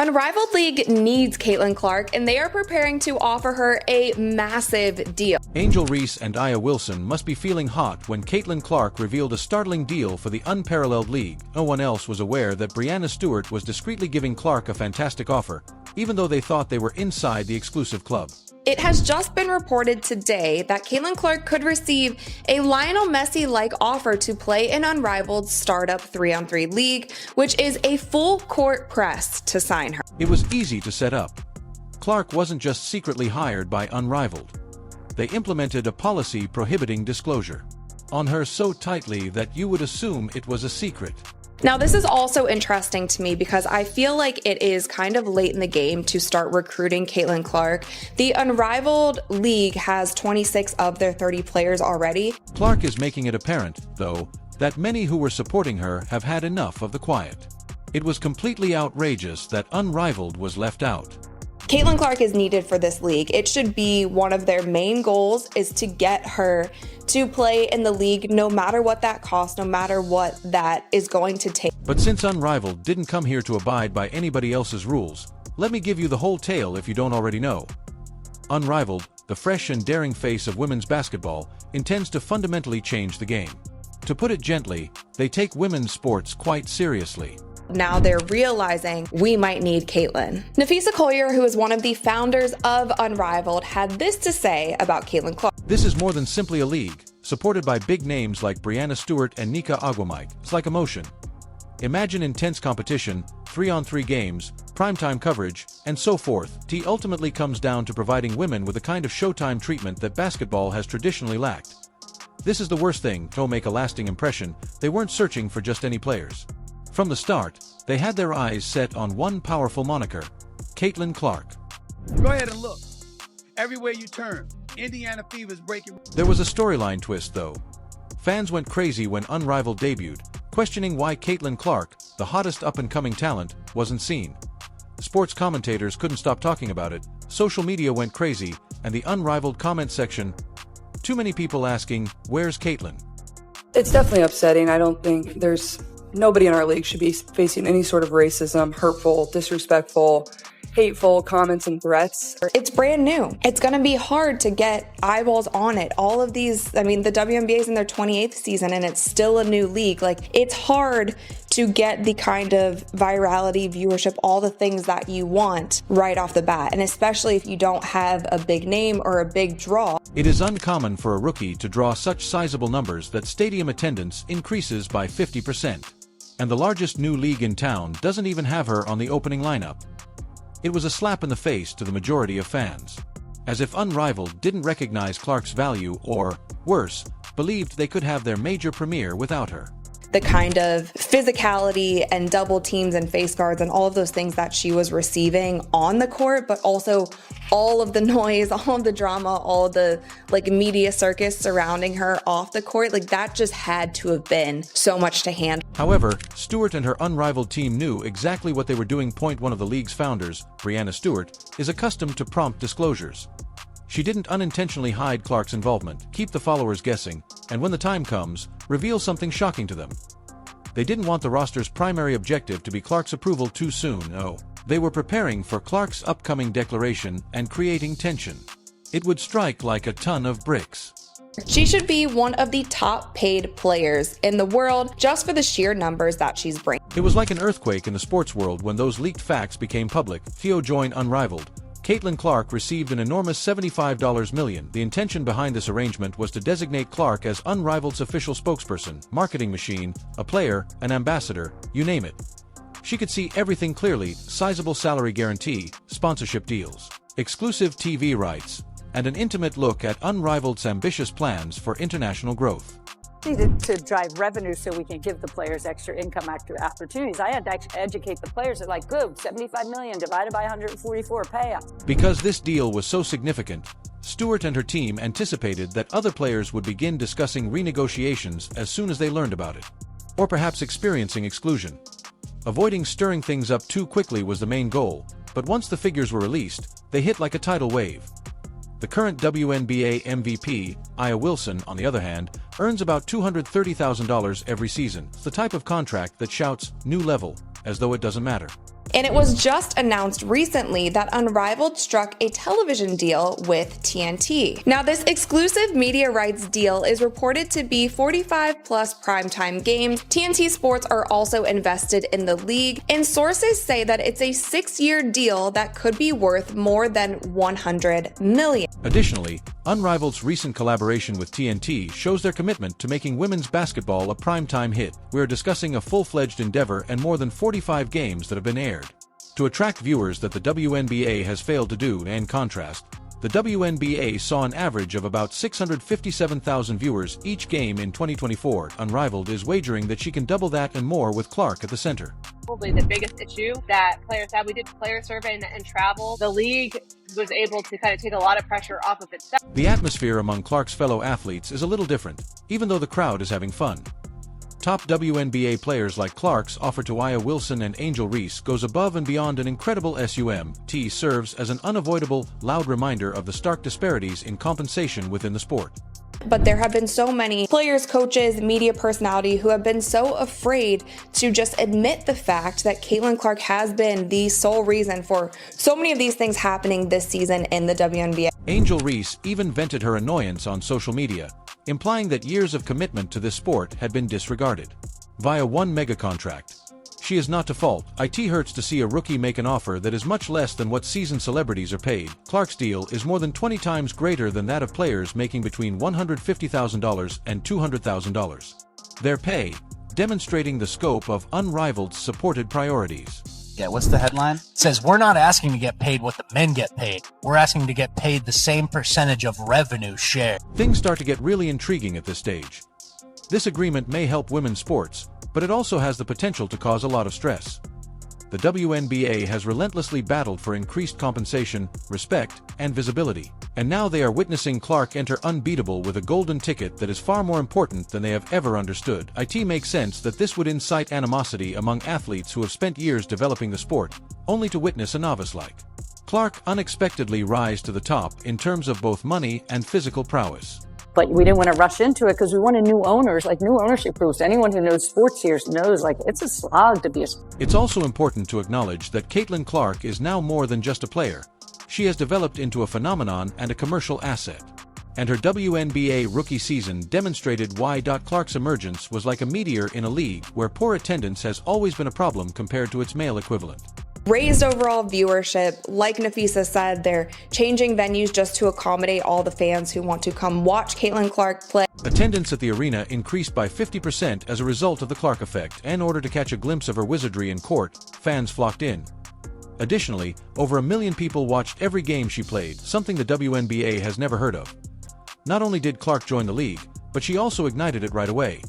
Unrivaled League needs Caitlin Clark, and they are preparing to offer her a massive deal. Angel Reese and Aya Wilson must be feeling hot when Caitlin Clark revealed a startling deal for the unparalleled league. No one else was aware that Breanna Stewart was discreetly giving Clark a fantastic offer, even though they thought they were inside the exclusive club. It has just been reported today that Caitlin Clark could receive a Lionel Messi-like offer to play in Unrivaled startup 3-on-3 league, which is a full court press to sign her. It was easy to set up. Clark wasn't just secretly hired by Unrivaled. They implemented a policy prohibiting disclosure on her so tightly that you would assume it was a secret. Now, this is also interesting to me because I feel like it is kind of late in the game to start recruiting Caitlin Clark. The Unrivaled League has 26 of their 30 players already. Clark is making it apparent, though, that many who were supporting her have had enough of the quiet. It was completely outrageous that Unrivaled was left out. Caitlin Clark is needed for this league. It should be one of their main goals is to get her to play in the league no matter what that costs, no matter what that is going to take. But since Unrivaled didn't come here to abide by anybody else's rules, let me give you the whole tale if you don't already know. Unrivaled, the fresh and daring face of women's basketball, intends to fundamentally change the game. To put it gently, they take women's sports quite seriously. Now they're realizing we might need Caitlin. Nafisa Collier, who is one of the founders of Unrivaled, had this to say about Caitlin Clark. This is more than simply a league, supported by big names like Breanna Stewart and Nika Aguamike. It's like emotion. Imagine intense competition, 3-on-3 games, primetime coverage, and so forth. It ultimately comes down to providing women with the kind of showtime treatment that basketball has traditionally lacked. This is the worst thing to make a lasting impression. They weren't searching for just any players. From the start, they had their eyes set on one powerful moniker, Caitlin Clark. Go ahead and look. Everywhere you turn, Indiana Fever's breaking. There was a storyline twist, though. Fans went crazy when Unrivaled debuted, questioning why Caitlin Clark, the hottest up-and-coming talent, wasn't seen. Sports commentators couldn't stop talking about it, social media went crazy, and the Unrivaled comment section, too many people asking, "Where's Caitlin?" It's definitely upsetting. I don't think nobody in our league should be facing any sort of racism, hurtful, disrespectful, hateful comments and threats. It's brand new. It's going to be hard to get eyeballs on it. All of these, the WNBA is in their 28th season and it's still a new league. Like, it's hard to get the kind of virality, viewership, all the things that you want right off the bat. And especially if you don't have a big name or a big draw. It is uncommon for a rookie to draw such sizable numbers that stadium attendance increases by 50%. And the largest new league in town doesn't even have her on the opening lineup. It was a slap in the face to the majority of fans. As if Unrivaled didn't recognize Clark's value or, worse, believed they could have their major premiere without her. The kind of physicality and double teams and face guards and all of those things that she was receiving on the court, but also all of the noise, all of the drama, all the media circus surrounding her off the court, that just had to have been so much to handle. However, Stewart and her Unrivaled team knew exactly what they were doing. One of the league's founders, Breanna Stewart, is accustomed to prompt disclosures. She didn't unintentionally hide Clark's involvement, keep the followers guessing, and when the time comes, reveal something shocking to them. They didn't want the roster's primary objective to be Clark's approval too soon. No, they were preparing for Clark's upcoming declaration and creating tension. It would strike like a ton of bricks. She should be one of the top paid players in the world just for the sheer numbers that she's bringing. It was like an earthquake in the sports world when those leaked facts became public. Theo joined Unrivaled. Caitlin Clark received an enormous $75 million. The intention behind this arrangement was to designate Clark as Unrivaled's official spokesperson, marketing machine, a player, an ambassador, you name it. She could see everything clearly: sizable salary guarantee, sponsorship deals, exclusive TV rights, and an intimate look at Unrivaled's ambitious plans for international growth. To drive revenue so we can give the players extra income opportunities. I had to educate the players that good, 75 million divided by 144 payout. Because this deal was so significant, Stewart and her team anticipated that other players would begin discussing renegotiations as soon as they learned about it. Or perhaps experiencing exclusion. Avoiding stirring things up too quickly was the main goal, but once the figures were released, they hit like a tidal wave. The current WNBA MVP, Aya Wilson, on the other hand, earns about $230,000 every season. It's the type of contract that shouts, "new level," as though it doesn't matter. And it was just announced recently that Unrivaled struck a television deal with TNT. Now, this exclusive media rights deal is reported to be 45 plus primetime games. TNT Sports are also invested in the league, and sources say that it's a 6-year deal that could be worth more than $100 million. Additionally, Unrivaled's recent collaboration with TNT shows their commitment to making women's basketball a primetime hit. We're discussing a full-fledged endeavor and more than 45 games that have been aired. To attract viewers that the WNBA has failed to do, in contrast, the WNBA saw an average of about 657,000 viewers each game in 2024. Unrivaled is wagering that she can double that and more with Clark at the center. Probably the biggest issue that players have. We did a player survey and travel. The league was able to kind of take a lot of pressure off of itself. The atmosphere among Clark's fellow athletes is a little different, even though the crowd is having fun. Top WNBA players like Clark's offer to Aya Wilson and Angel Reese goes above and beyond an incredible SUMT serves as an unavoidable, loud reminder of the stark disparities in compensation within the sport. But there have been so many players, coaches, media personality who have been so afraid to just admit the fact that Caitlin Clark has been the sole reason for so many of these things happening this season in the WNBA. Angel Reese even vented her annoyance on social media, implying that years of commitment to this sport had been disregarded. Via one mega contract. She is not to fault. It hurts to see a rookie make an offer that is much less than what seasoned celebrities are paid. Clark's deal is more than 20 times greater than that of players making between $150,000 and $200,000. Their pay, demonstrating the scope of Unrivaled's supported priorities. Yeah, what's the headline? It says, we're not asking to get paid what the men get paid. We're asking to get paid the same percentage of revenue share. Things start to get really intriguing at this stage. This agreement may help women's sports, but it also has the potential to cause a lot of stress. The WNBA has relentlessly battled for increased compensation, respect, and visibility, and now they are witnessing Clark enter unbeatable with a golden ticket that is far more important than they have ever understood. It makes sense that this would incite animosity among athletes who have spent years developing the sport, only to witness a novice like Clark unexpectedly rise to the top in terms of both money and physical prowess. But we didn't want to rush into it because we wanted new owners, like new ownership groups. Anyone who knows sports here knows, like, it's a slog to be a... It's also important to acknowledge that Caitlin Clark is now more than just a player. She has developed into a phenomenon and a commercial asset. And her WNBA rookie season demonstrated why. Clark's emergence was like a meteor in a league where poor attendance has always been a problem compared to its male equivalent. Raised overall viewership. Like Nafisa said, they're changing venues just to accommodate all the fans who want to come watch Caitlin Clark play. Attendance at the arena increased by 50% as a result of the Clark effect. In order to catch a glimpse of her wizardry in court, fans flocked in. Additionally, over 1 million people watched every game she played, something the WNBA has never heard of. Not only did Clark join the league, but she also ignited it right away.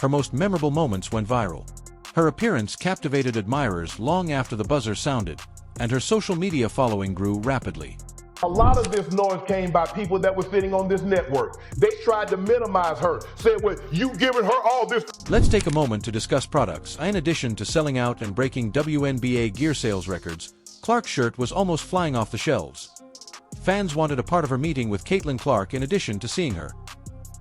Her most memorable moments went viral. Her appearance captivated admirers long after the buzzer sounded, and her social media following grew rapidly. A lot of this noise came by people that were sitting on this network. They tried to minimize her, said, well, you giving her all this. Let's take a moment to discuss products. In addition to selling out and breaking WNBA gear sales records, Clark's shirt was almost flying off the shelves. Fans wanted a part of her meeting with Caitlin Clark in addition to seeing her.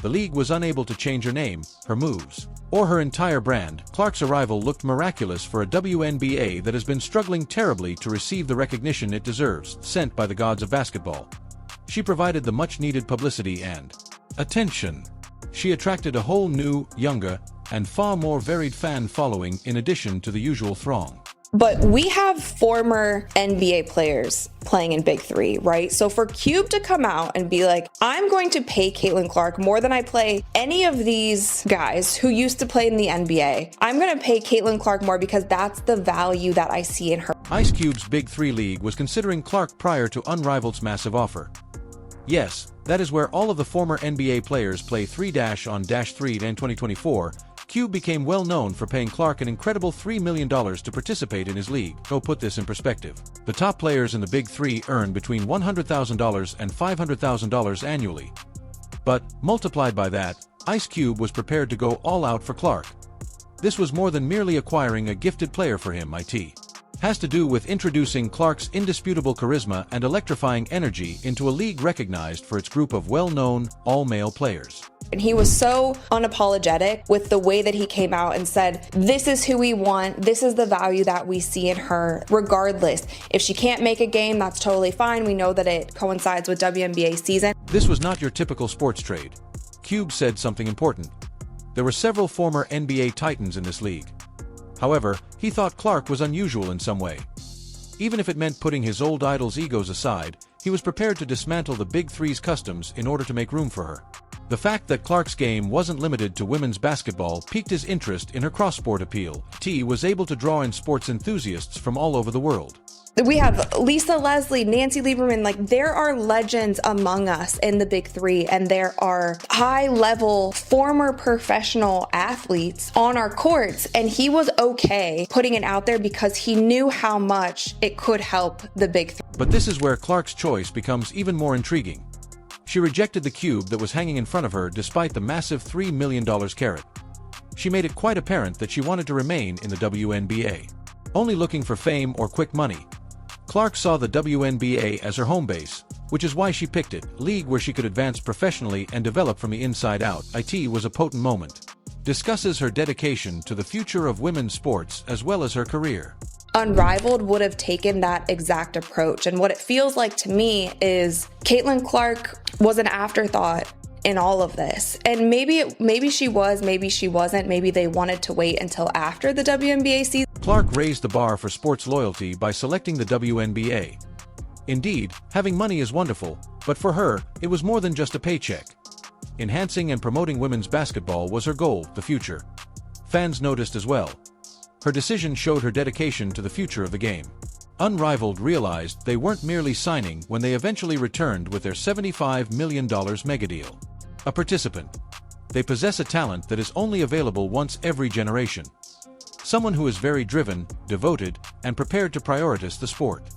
The league was unable to change her name, her moves, or her entire brand. Clark's arrival looked miraculous for a WNBA that has been struggling terribly to receive the recognition it deserves, sent by the gods of basketball. She provided the much-needed publicity and attention. She attracted a whole new, younger, and far more varied fan following in addition to the usual throng. But we have former NBA players playing in Big Three, right? So for Cube to come out and be like, I'm going to pay Caitlin Clark more than I play any of these guys who used to play in the NBA. I'm going to pay Caitlin Clark more because that's the value that I see in her. Ice Cube's Big Three League was considering Clark prior to Unrivaled's massive offer. Yes, that is where all of the former NBA players play 3-on-3 in 2024. Cube became well known for paying Clark an incredible $3 million to participate in his league. To put this in perspective, the top players in the Big Three earn between $100,000 and $500,000 annually. But, multiplied by that, Ice Cube was prepared to go all out for Clark. This was more than merely acquiring a gifted player for him. It has to do with introducing Clark's indisputable charisma and electrifying energy into a league recognized for its group of well-known, all-male players. And he was so unapologetic with the way that he came out and said, this is who we want, this is the value that we see in her, regardless. If she can't make a game, that's totally fine. We know that it coincides with WNBA season. This was not your typical sports trade. Cube said something important. There were several former NBA titans in this league. However, he thought Clark was unusual in some way. Even if it meant putting his old idol's egos aside, he was prepared to dismantle the Big Three's customs in order to make room for her. The fact that Clark's game wasn't limited to women's basketball piqued his interest in her cross-sport appeal. T was able to draw in sports enthusiasts from all over the world. We have Lisa Leslie, Nancy Lieberman, like there are legends among us in the Big Three, and there are high-level former professional athletes on our courts, and he was okay putting it out there because he knew how much it could help the Big Three. But this is where Clark's choice becomes even more intriguing. She rejected the cube that was hanging in front of her despite the massive $3 million carrot. She made it quite apparent that she wanted to remain in the WNBA. Only looking for fame or quick money, Clark saw the WNBA as her home base, which is why she picked it, a league where she could advance professionally and develop from the inside out. It was a potent moment. Discusses her dedication to the future of women's sports as well as her career. Unrivaled would have taken that exact approach, and what it feels like to me is Caitlin Clark was an afterthought in all of this. And maybe she was, maybe she wasn't, maybe they wanted to wait until after the WNBA season. Clark raised the bar for sports loyalty by selecting the WNBA. Indeed, having money is wonderful, but for her, it was more than just a paycheck. Enhancing and promoting women's basketball was her goal, the future. Fans noticed as well. Her decision showed her dedication to the future of the game. Unrivaled realized they weren't merely signing when they eventually returned with their $75 million mega deal. A participant. They possess a talent that is only available once every generation. Someone who is very driven, devoted, and prepared to prioritize the sport.